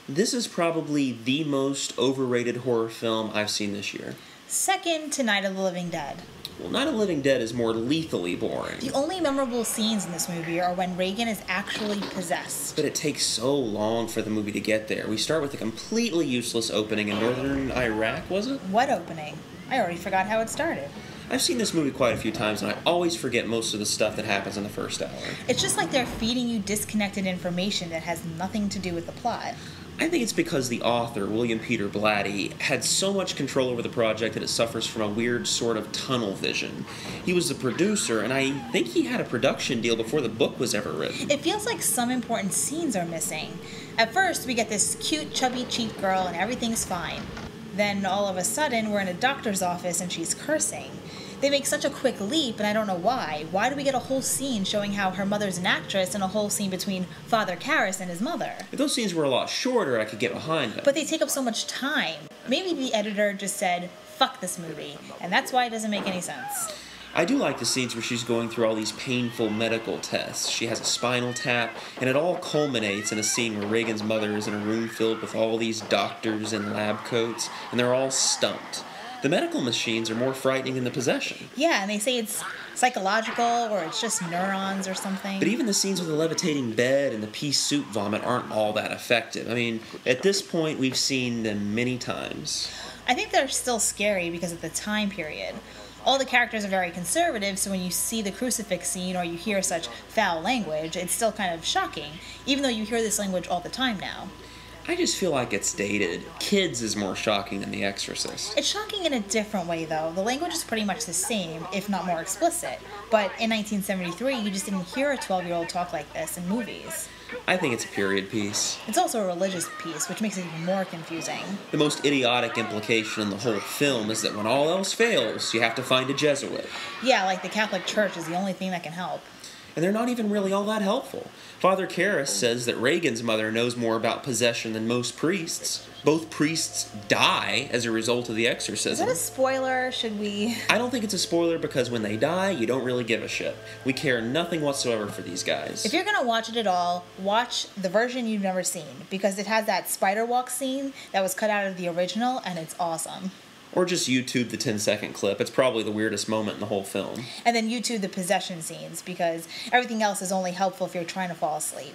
This is probably the most overrated horror film I've seen this year. Second to Night of the Living Dead. Well, Night of the Living Dead is more lethally boring. The only memorable scenes in this movie are when Regan is actually possessed. But it takes so long for the movie to get there. We start with a completely useless opening in northern Iraq, was it? What opening? I already forgot how it started. I've seen this movie quite a few times, and I always forget most of the stuff that happens in the first hour. It's just like they're feeding you disconnected information that has nothing to do with the plot. I think it's because the author, William Peter Blatty, had so much control over the project that it suffers from a weird sort of tunnel vision. He was the producer, and I think he had a production deal before the book was ever written. It feels like some important scenes are missing. At first, we get this cute, chubby cheek girl and everything's fine. Then, all of a sudden, we're in a doctor's office and she's cursing. They make such a quick leap, and I don't know why. Why do we get a whole scene showing how her mother's an actress and a whole scene between Father Karras and his mother? If those scenes were a lot shorter, I could get behind them. But they take up so much time. Maybe the editor just said, fuck this movie, and that's why it doesn't make any sense. I do like the scenes where she's going through all these painful medical tests. She has a spinal tap, and it all culminates in a scene where Regan's mother is in a room filled with all these doctors in lab coats, and they're all stumped. The medical machines are more frightening than the possession. Yeah, and they say it's psychological or it's just neurons or something. But even the scenes with the levitating bed and the pea soup vomit aren't all that effective. I mean, at this point, we've seen them many times. I think they're still scary because of the time period. All the characters are very conservative, so when you see the crucifix scene or you hear such foul language, it's still kind of shocking, even though you hear this language all the time now. I just feel like it's dated. Kids is more shocking than The Exorcist. It's shocking in a different way, though. The language is pretty much the same, if not more explicit. But in 1973, you just didn't hear a 12-year-old talk like this in movies. I think it's a period piece. It's also a religious piece, which makes it even more confusing. The most idiotic implication in the whole film is that when all else fails, you have to find a Jesuit. Yeah, like the Catholic Church is the only thing that can help. And they're not even really all that helpful. Father Karras says that Regan's mother knows more about possession than most priests. Both priests die as a result of the exorcism. Is that a spoiler? Should we... I don't think it's a spoiler because when they die, you don't really give a shit. We care nothing whatsoever for these guys. If you're gonna watch it at all, watch the version you've never seen, because it has that spider walk scene that was cut out of the original, and it's awesome. Or just YouTube the 10-second clip. It's probably the weirdest moment in the whole film. And then YouTube the possession scenes, because everything else is only helpful if you're trying to fall asleep.